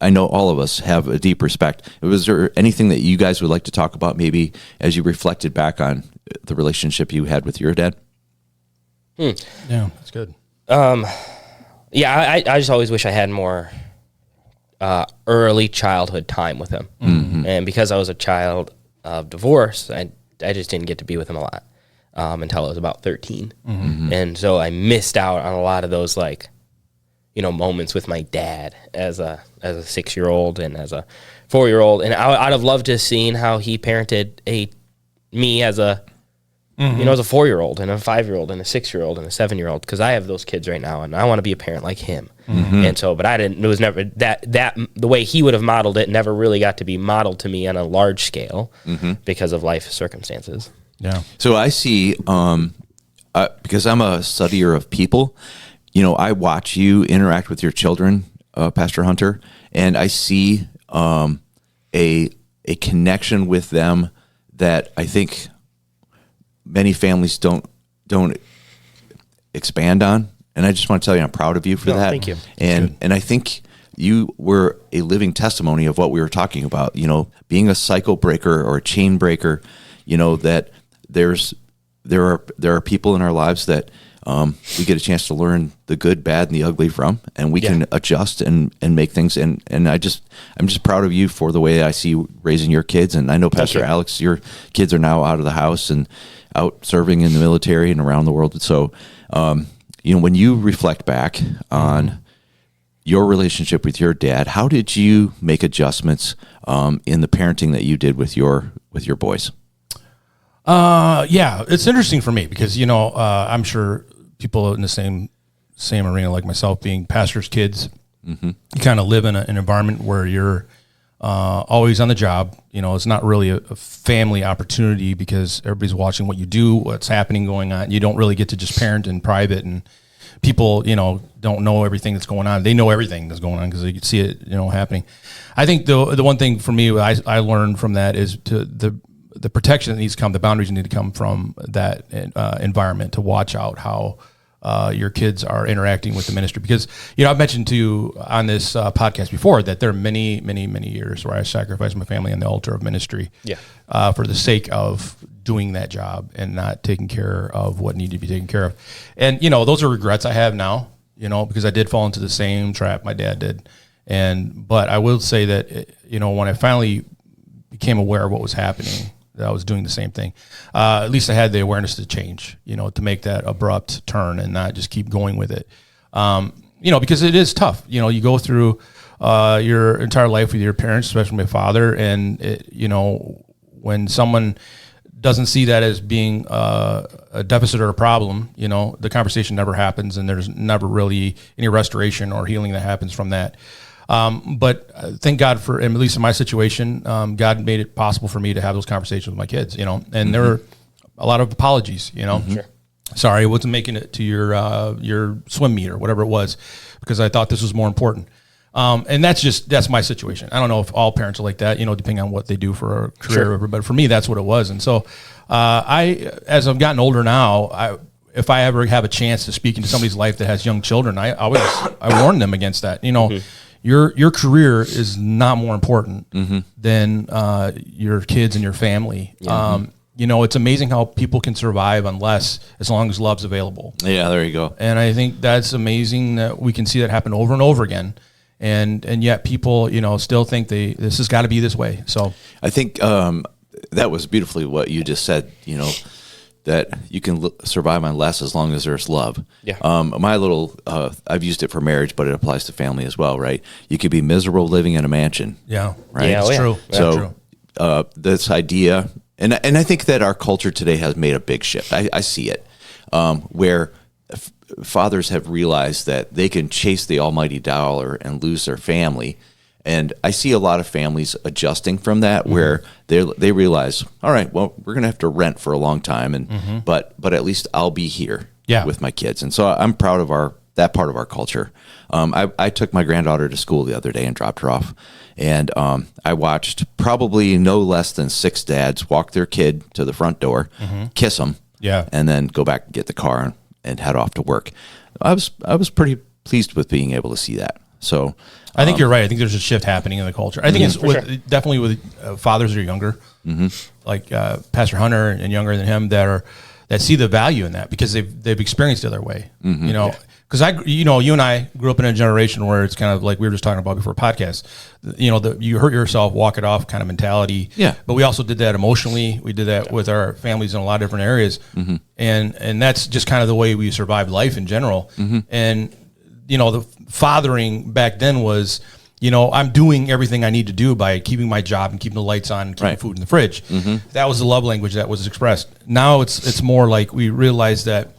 I know all of us have a deep respect. Was there anything that you guys would like to talk about, maybe as you reflected back on the relationship you had with your dad? Yeah, that's good. I just always wish I had more early childhood time with him. And because I was a child of divorce, I just didn't get to be with him a lot until I was about 13. And so I missed out on a lot of those moments with my dad as a 6-year-old and as a 4-year-old. And I'd have loved to have seen how he parented me as a You know, as a 4-year-old and a 5-year-old and a 6-year-old and a 7-year-old, because I have those kids right now, and I want to be a parent like him. And so, but I didn't. It was never that the way he would have modeled it never really got to be modeled to me on a large scale because of life circumstances. Yeah. So I see, because I'm a studier of people, you know, I watch you interact with your children, Pastor Hunter, and I see a connection with them that I think many families don't expand on. And I just want to tell you, I'm proud of you for that. Thank you. And I think you were a living testimony of what we were talking about, you know, being a cycle breaker or a chain breaker, you know, that there are people in our lives that we get a chance to learn the good, bad, and the ugly from, and we can adjust and make things. And I'm just proud of you for the way I see you raising your kids. And I know, Pastor Alex, your kids are now out of the house and out serving in the military and around the world. So, you know, when you reflect back on your relationship with your dad, how did you make adjustments in the parenting that you did with your boys? Yeah, it's interesting for me because, you know, I'm sure people in the same arena like myself, being pastors' kids, you kind of live in an environment where you're always on the job. You know, it's not really a family opportunity because everybody's watching what you do, what's happening, going on. You don't really get to just parent in private, and people, you know, don't know everything that's going on. They know everything that's going on because they can see it, you know, happening. I think the one thing for me I learned from that is the protection that needs to come, the boundaries need to come from that environment to watch out how your kids are interacting with the ministry. Because, you know, I've mentioned to you on this podcast before that there are many, many, many years where I sacrificed my family on the altar of ministry for the sake of doing that job and not taking care of what needed to be taken care of. And, you know, those are regrets I have now, you know, because I did fall into the same trap my dad did. But I will say that, you know, when I finally became aware of what was happening, I was doing the same thing. At least I had the awareness to change, you know, to make that abrupt turn and not just keep going with it. You know, because it is tough. You know, you go through your entire life with your parents, especially my father, and it, you know, when someone doesn't see that as being a deficit or a problem, you know, the conversation never happens, and there's never really any restoration or healing that happens from that. But thank God for, at least in my situation, God made it possible for me to have those conversations with my kids, you know, and there were a lot of apologies, you know, sorry, I wasn't making it to your swim meet or whatever it was, because I thought this was more important. And that's my situation. I don't know if all parents are like that, you know, depending on what they do for a career, but for me, that's what it was. And so, as I've gotten older now, if I ever have a chance to speak into somebody's life that has young children, I warn them against that, you know. Your career is not more important than your kids and your family. You know, it's amazing how people can survive as long as love's available. Yeah, there you go. And I think that's amazing that we can see that happen over and over again. And yet people, you know, still think this has got to be this way. So I think that was beautifully what you just said, you know, that you can survive on less as long as there's love. Yeah. I've used it for marriage, but it applies to family as well, right? You could be miserable living in a mansion. Yeah. Right. Yeah, it's true. So this idea, and I think that our culture today has made a big shift. I see it, where fathers have realized that they can chase the almighty dollar and lose their family. And I see a lot of families adjusting from that, where they realize, all right, well, we're going to have to rent for a long time, and but at least I'll be here with my kids. And so I'm proud of that part of our culture. I took my granddaughter to school the other day and dropped her off, and I watched probably no less than 6 dads walk their kid to the front door, kiss them, and then go back and get the car and head off to work. I was pretty pleased with being able to see that. So I think you're right. I think there's a shift happening in the culture. I think it's definitely with fathers that are younger, like Pastor Hunter and younger than him, that see the value in that because they've experienced the other way. You know, because you and I grew up in a generation where it's kind of like we were just talking about before podcast. You know, you hurt yourself, walk it off kind of mentality. Yeah. But we also did that emotionally. We did that with our families in a lot of different areas, and that's just kind of the way we survived life in general. And you know, the fathering back then was I'm doing everything I need to do by keeping my job and keeping the lights on and keeping food in the fridge. That was the love language that was expressed. Now it's more like we realize that,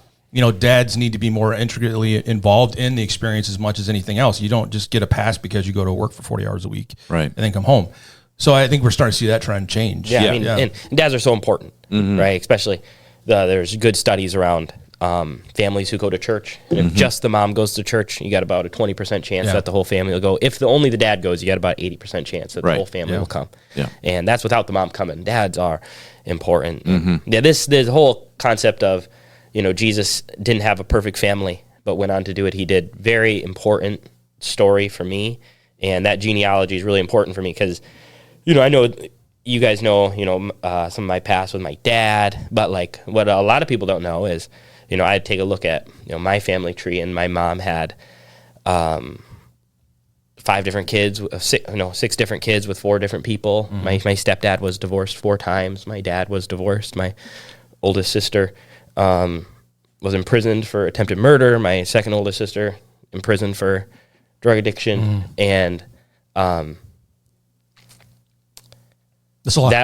dads need to be more intricately involved in the experience as much as anything else. You don't just get a pass because you go to work for 40 hours a week and then come home. So I think we're starting to see that trend change. Yeah, and dads are so important, right? Especially there's good studies around families who go to church. And if just the mom goes to church, you got about a 20% chance that the whole family will go. If only the dad goes, you got about 80% chance that the whole family will come. Yeah. And that's without the mom coming. Dads are important. Yeah, this whole concept of, Jesus didn't have a perfect family, but went on to do it. He did. Very important story for me. And that genealogy is really important for me because, I know you guys know, some of my past with my dad, but like what a lot of people don't know is, I'd take a look at, my family tree, and my mom had 5 different kids, 6 different kids with 4 different people. My stepdad was divorced 4 times. My dad was divorced. My oldest sister was imprisoned for attempted murder. My second oldest sister imprisoned for drug addiction. And that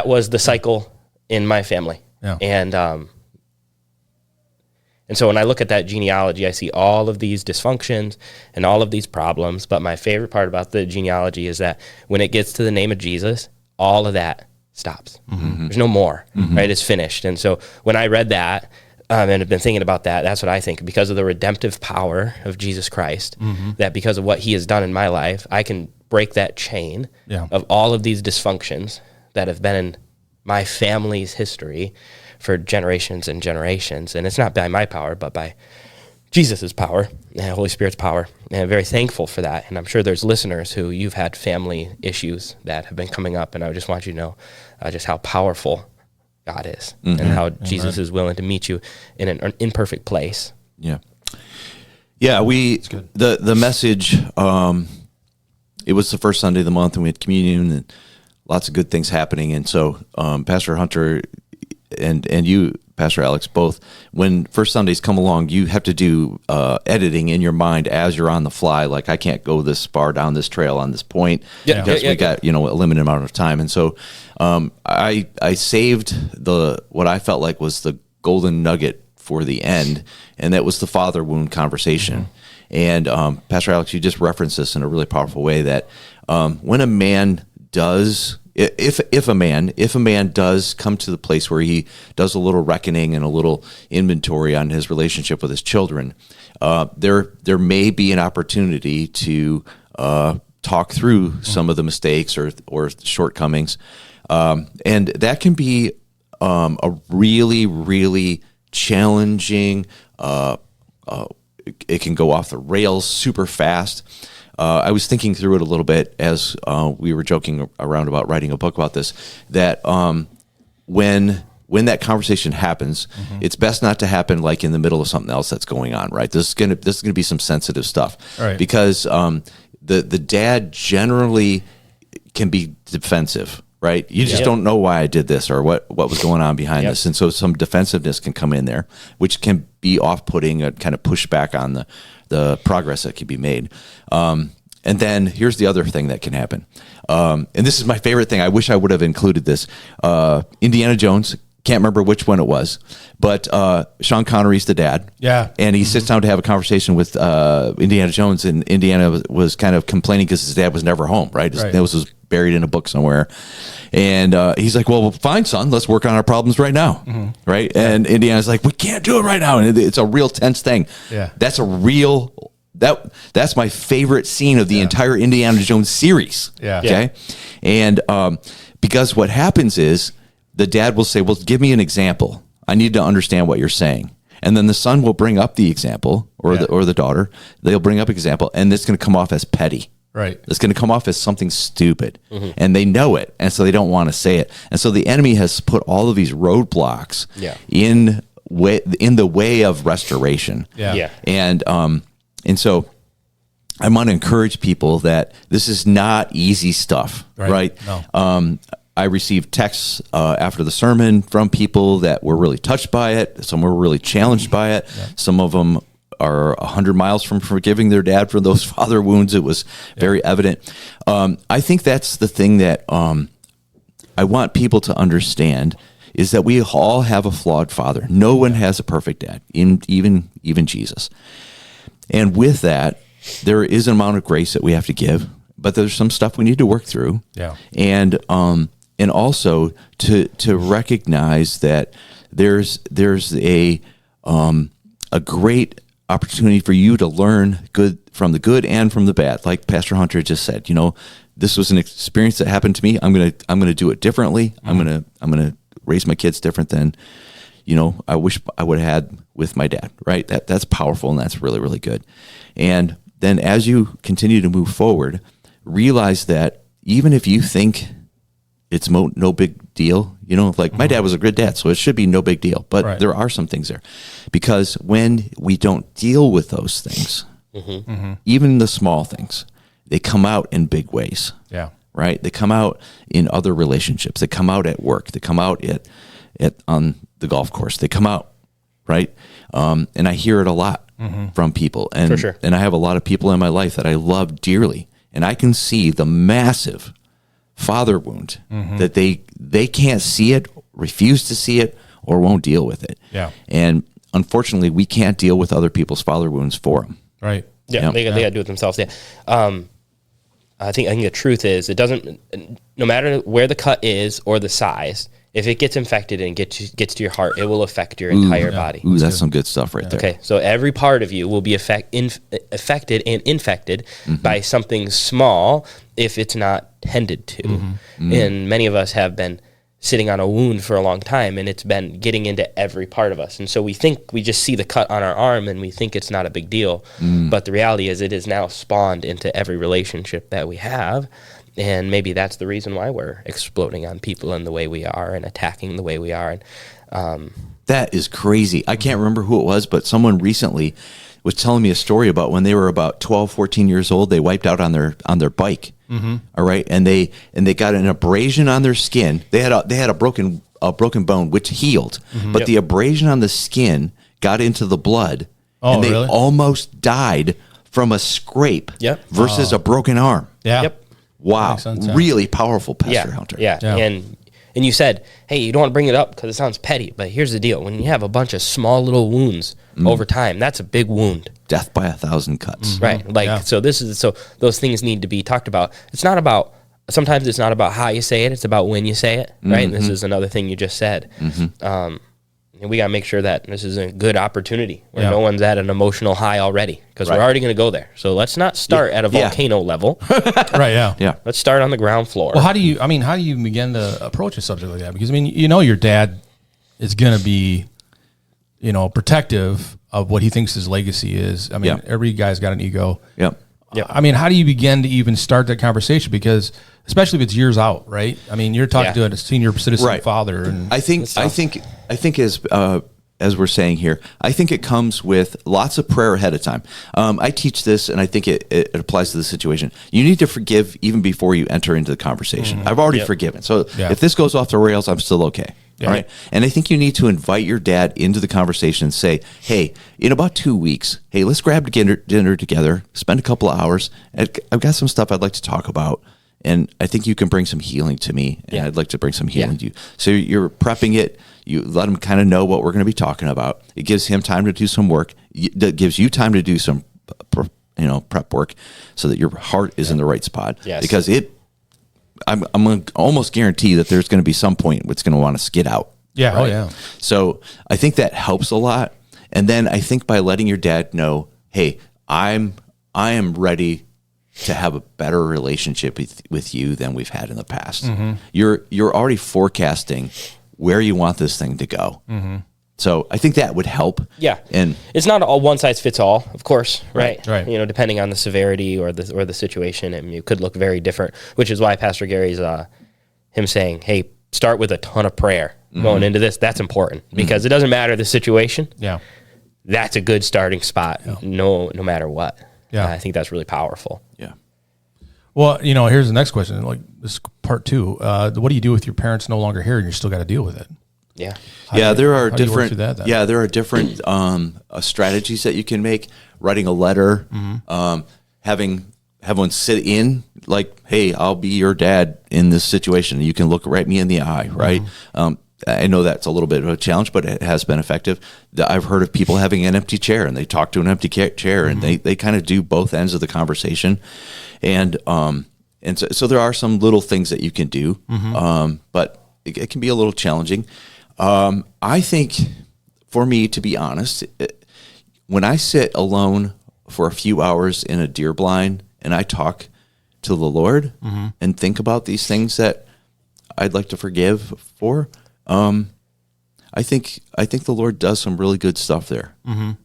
was the cycle in my family. Yeah. And so when I look at that genealogy, I see all of these dysfunctions and all of these problems. But my favorite part about the genealogy is that when it gets to the name of Jesus, all of that stops. There's no more, right? It's finished. And so when I read that and have been thinking about that, that's what I think. Because of the redemptive power of Jesus Christ, that because of what he has done in my life, I can break that chain of all of these dysfunctions that have been in my family's history for generations and generations. And it's not by my power, but by Jesus' power and Holy Spirit's power. And I'm very thankful for that. And I'm sure there's listeners who you've had family issues that have been coming up. And I just want you to know just how powerful God is and how Jesus is willing to meet you in an imperfect place. Yeah. Yeah, the message, it was the first Sunday of the month, and we had communion and lots of good things happening. And so Pastor Hunter and you, Pastor Alex, both, when first Sundays come along, you have to do editing in your mind as you're on the fly. Like, I can't go this far down this trail on this point because we got a limited amount of time. And so I saved what I felt like was the golden nugget for the end, and that was the father wound conversation. And Pastor Alex, you just referenced this in a really powerful way, that when a man does, if a man does come to the place where he does a little reckoning and a little inventory on his relationship with his children, there may be an opportunity to talk through some of the mistakes or shortcomings, and that can be a really, really challenging. It can go off the rails super fast. I was thinking through it a little bit as we were joking around about writing a book about this, that when that conversation happens, it's best not to happen like in the middle of something else that's going on, right? This is gonna be some sensitive stuff, right? Because the dad generally can be defensive, right? You just don't know why I did this or what was going on behind this, and so some defensiveness can come in there, which can be off-putting and kind of push back on the progress that can be made. And then here's the other thing that can happen. And this is my favorite thing. I wish I would have included this. Indiana Jones, can't remember which one it was, but Sean Connery's the dad. Yeah. And he sits down to have a conversation with Indiana Jones, and Indiana was kind of complaining because his dad was never home, right? His dad was buried in a book somewhere. And he's like, well, fine, son, let's work on our problems right now, right? Yeah. And Indiana's like, we can't do it right now. And it's a real tense thing. Yeah. That's a real... That's my favorite scene of the entire Indiana Jones series. Yeah. Okay. And because what happens is the dad will say, well, give me an example. I need to understand what you're saying. And then the son will bring up the example, or the daughter, they'll bring up example, and it's going to come off as petty. Right. It's going to come off as something stupid. And they know it, and so they don't want to say it. And so the enemy has put all of these roadblocks in the way of restoration. Yeah. And so I want to encourage people that this is not easy stuff, right? No. I received texts after the sermon from people that were really touched by it. Some were really challenged by it. Yeah. Some of them are 100 miles from forgiving their dad for those father wounds. It was very evident. I think that's the thing that I want people to understand is that we all have a flawed father. No one has a perfect dad, even Jesus. And with that, there is an amount of grace that we have to give, but there's some stuff we need to work through. Yeah. And also to recognize that there's a great opportunity for you to learn good from the good and from the bad. Like Pastor Hunter just said, this was an experience that happened to me. I'm gonna do it differently. I'm gonna raise my kids different than I wish I would have had with my dad. Right? That's powerful, and that's really, really good. And then as you continue to move forward, realize that even if you think it's no big deal, my dad was a good dad, so it should be no big deal. But there are some things there, because when we don't deal with those things, even the small things, they come out in big ways. Yeah. Right? They come out in other relationships. They come out at work. They come out at on the golf course. They come out, right? And I hear it a lot from people. And, for sure. And I have a lot of people in my life that I love dearly. And I can see the massive father wound that they can't see it, refuse to see it, or won't deal with it. Yeah. And unfortunately, we can't deal with other people's father wounds for them. Right. Yeah, they got to do it themselves. Yeah. I think the truth is it doesn't, no matter where the cut is or the size, if it gets infected and gets to your heart, it will affect your entire body. Ooh, that's some good stuff right there. Okay, so every part of you will be affected and infected by something small if it's not tended to. And many of us have been sitting on a wound for a long time, and it's been getting into every part of us. And so we think we just see the cut on our arm and we think it's not a big deal. But the reality is it is now spawned into every relationship that we have. And maybe that's the reason why we're exploding on people in the way we are and attacking the way we are. And that is crazy. I can't remember who it was, but someone recently was telling me a story about when they were about 12, 14 years old, they wiped out on their bike. All right. And they got an abrasion on their skin. They had a broken bone, which healed, but the abrasion on the skin got into the blood, and they almost died from a scrape versus a broken arm. Yeah. Yep. Wow. Sense, really powerful, Pastor Hunter. Yeah. And you said, hey, you don't want to bring it up because it sounds petty, but here's the deal. When you have a bunch of small little wounds over time, that's a big wound. Death by 1,000 cuts. Right. So those things need to be talked about. Sometimes it's not about how you say it, it's about when you say it, right? And this is another thing you just said. And we got to make sure that this is a good opportunity where no one's at an emotional high already, because we're already going to go there. So let's not start at a volcano level. Yeah. Let's start on the ground floor. Well, how do you begin to approach a subject like that? Because your dad is going to be, protective of what he thinks his legacy is. Every guy's got an ego. Yep. How do you begin to even start that conversation? Because especially if it's years out, right? You're talking to a senior citizen father. And I think as we're saying here, I think it comes with lots of prayer ahead of time. I teach this, and I think it applies to the situation. You need to forgive even before you enter into the conversation. I've already forgiven. So if this goes off the rails, I'm still okay. All right. And I think you need to invite your dad into the conversation and say, hey, in about 2 weeks, hey, let's grab dinner together, spend a couple of hours. I've got some stuff I'd like to talk about. And I think you can bring some healing to me, and I'd like to bring some healing to you. So you're prepping it. You let him kind of know what we're going to be talking about. It gives him time to do some work. That gives you time to do some, prep work, so that your heart is in the right spot. Yes. Because I'm going to almost guarantee that there's going to be some point it's going to want to skid out. Yeah. Right? Oh yeah. So I think that helps a lot. And then I think by letting your dad know, hey, I am ready to have a better relationship with you than we've had in the past. You're already forecasting where you want this thing to go. So I think that would help. Yeah. And it's not all one size fits all, of course, right? Right. Depending on the severity or the situation, it could look very different, which is why Pastor Gary's him saying, hey, start with a ton of prayer going into this. That's important, because it doesn't matter the situation. Yeah. That's a good starting spot, no matter what. Yeah. I think that's really powerful. Yeah. Well, here's the next question. Like, this part 2. What do you do with your parents no longer here and you still got to deal with it? Yeah. There are how do you work different. through that then? Yeah, there are different strategies that you can make. Writing a letter, having one sit in, like, hey, I'll be your dad in this situation. You can look right me in the eye, right? I know that's a little bit of a challenge, but it has been effective. I've heard of people having an empty chair, and they talk to an empty chair, and they kind of do both ends of the conversation, and so there are some little things that you can do, but it can be a little challenging. I think, for me, to be honest, when I sit alone for a few hours in a deer blind and I talk to the Lord and think about these things that I'd like to forgive for, I think the Lord does some really good stuff there.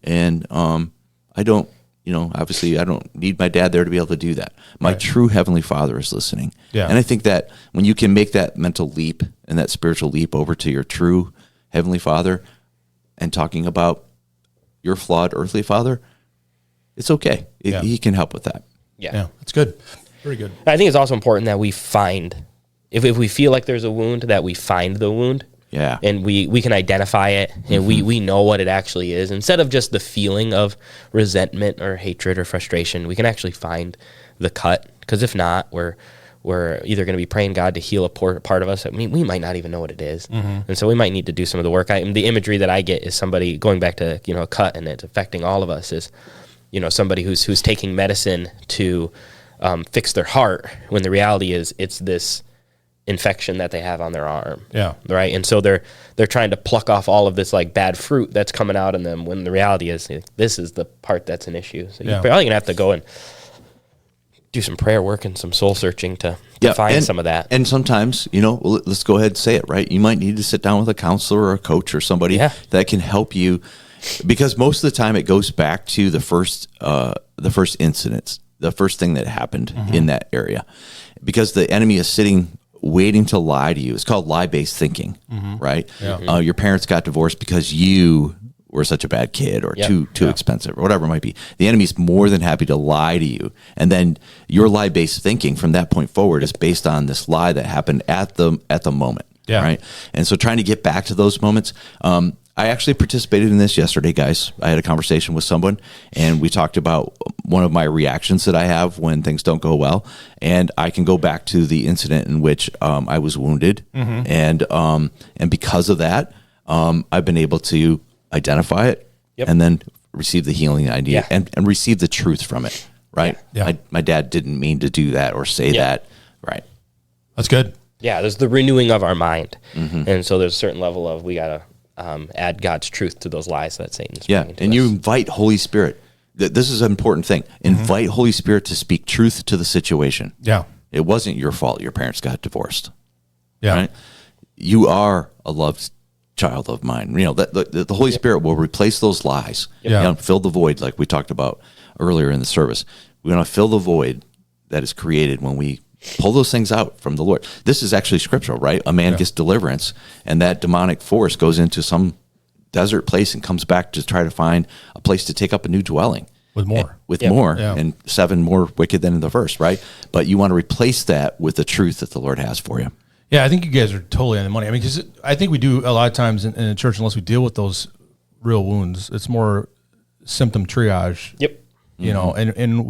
And I don't, obviously I don't need my dad there to be able to do that. My true Heavenly Father is listening. Yeah. And I think that when you can make that mental leap and that spiritual leap over to your true Heavenly Father and talking about your flawed earthly father, it's okay. He can help with that. Yeah. That's good. Very good. I think it's also important that we find, if we feel like there's a wound, that we find the wound. Yeah. And we can identify it, and we know what it actually is. Instead of just the feeling of resentment or hatred or frustration, we can actually find the cut. Because if not, we're either going to be praying God to heal a part of us that we might not even know what it is. And so we might need to do some of the work. The imagery that I get is somebody going back to, a cut, and it's affecting all of us, is, somebody who's taking medicine to fix their heart, when the reality is it's this infection that they have on their arm. Yeah. Right. And so they're trying to pluck off all of this like bad fruit that's coming out in them, when the reality is this is the part that's an issue. So you're probably gonna have to go and do some prayer work and some soul searching to find some of that. And sometimes, let's go ahead and say it, right? You might need to sit down with a counselor or a coach or somebody that can help you, because most of the time it goes back to the first incidents, the first thing that happened in that area, because the enemy is sitting waiting to lie to you. It's called lie-based thinking, right? Yeah. Your parents got divorced because you were such a bad kid, or too expensive, or whatever it might be. The enemy's more than happy to lie to you, and then your lie-based thinking from that point forward is based on this lie that happened at the moment, right? And so trying to get back to those moments. I actually participated in this yesterday, guys. I had a conversation with someone, and we talked about one of my reactions that I have when things don't go well. And I can go back to the incident in which I was wounded, and because of that, I've been able to identify it and then receive the healing that I need and receive the truth from it, right? Yeah. My dad didn't mean to do that or say that, right? That's good. Yeah, there's the renewing of our mind. And so there's a certain level of, we got to add God's truth to those lies that Satan's bringing to us. You invite Holy Spirit. This is an important thing. Invite Holy Spirit to speak truth to the situation. Yeah. It wasn't your fault your parents got divorced. Yeah. Right? You are a loved child of mine. The Holy Spirit will replace those lies. Fill the void, like we talked about earlier in the service. We're going to fill the void that is created when we pull those things out from the Lord. This is actually scriptural, right? A man gets deliverance, and that demonic force goes into some desert place and comes back to try to find a place to take up a new dwelling. With more. And 7 more wicked than in the first, right? But you want to replace that with the truth that the Lord has for you. Yeah, I think you guys are totally on the money. I mean, because I think we do a lot of times in the church, unless we deal with those real wounds, it's more symptom triage. Yep. And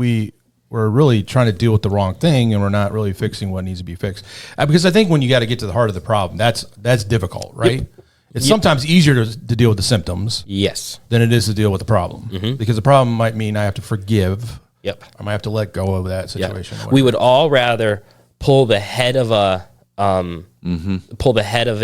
we're really trying to deal with the wrong thing, and we're not really fixing what needs to be fixed. Because I think when you got to get to the heart of the problem, that's difficult, right? Yep. It's sometimes easier to deal with the symptoms, than it is to deal with the problem. Because the problem might mean I have to forgive. Yep. I might have to let go of that situation. We would all rather pull the head of a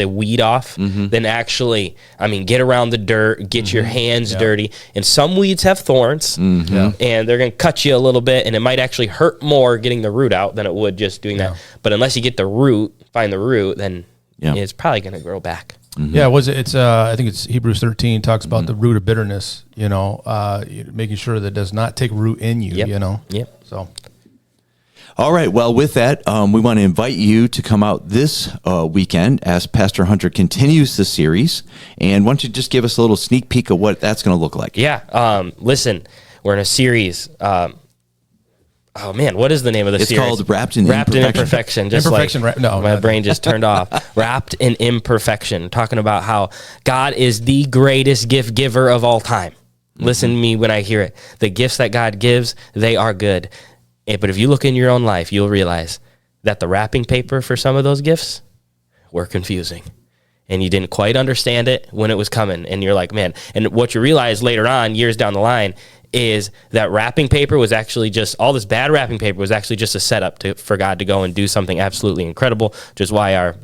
weed off than actually, get around the dirt, get your hands dirty. And some weeds have thorns, and they're going to cut you a little bit, and it might actually hurt more getting the root out than it would just doing that. But unless you get the root, find the root, then it's probably going to grow back. Yeah, it's I think it's Hebrews 13 talks about the root of bitterness, making sure that it does not take root in you, So all right. Well, with that, we want to invite you to come out this weekend as Pastor Hunter continues the series. And why don't you just give us a little sneak peek of what that's going to look like? Yeah. Listen, we're in a series. Oh man, what is the name of the series? It's called Wrapped in Imperfection. Just Imperfection, like my brain just turned off. Wrapped in Imperfection, talking about how God is the greatest gift giver of all time. Listen to me when I hear it. The gifts that God gives, they are good. But if you look in your own life, you'll realize that the wrapping paper for some of those gifts were confusing. And you didn't quite understand it when it was coming. And you're like, man. And what you realize later on, years down the line, is that wrapping paper was actually just, all this bad wrapping paper was actually just a setup for God to go and do something absolutely incredible, which is why our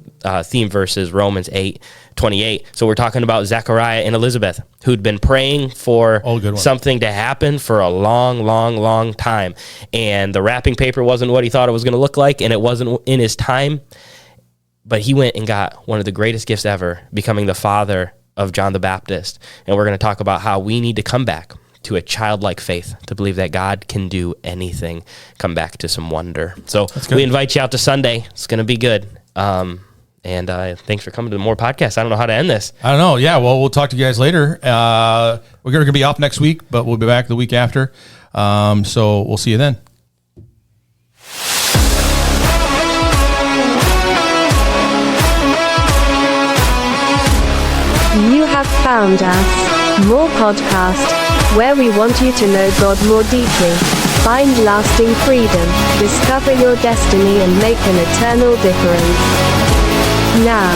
theme verse is Romans 8:28. So we're talking about Zechariah and Elizabeth, who'd been praying for something to happen for a long, long, long time. And the wrapping paper wasn't what he thought it was going to look like, and it wasn't in his time. But he went and got one of the greatest gifts ever, becoming the father of John the Baptist. And we're going to talk about how we need to come back to a childlike faith, to believe that God can do anything, come back to some wonder. So we invite you out to Sunday. It's going to be good. And thanks for coming to the More Podcast. I don't know how to end this. I don't know. Yeah, well, we'll talk to you guys later. We're going to be off next week, but we'll be back the week after. So we'll see you then. You have found us, More Podcast, where we want you to know God more deeply, find lasting freedom, discover your destiny and make an eternal difference. Now,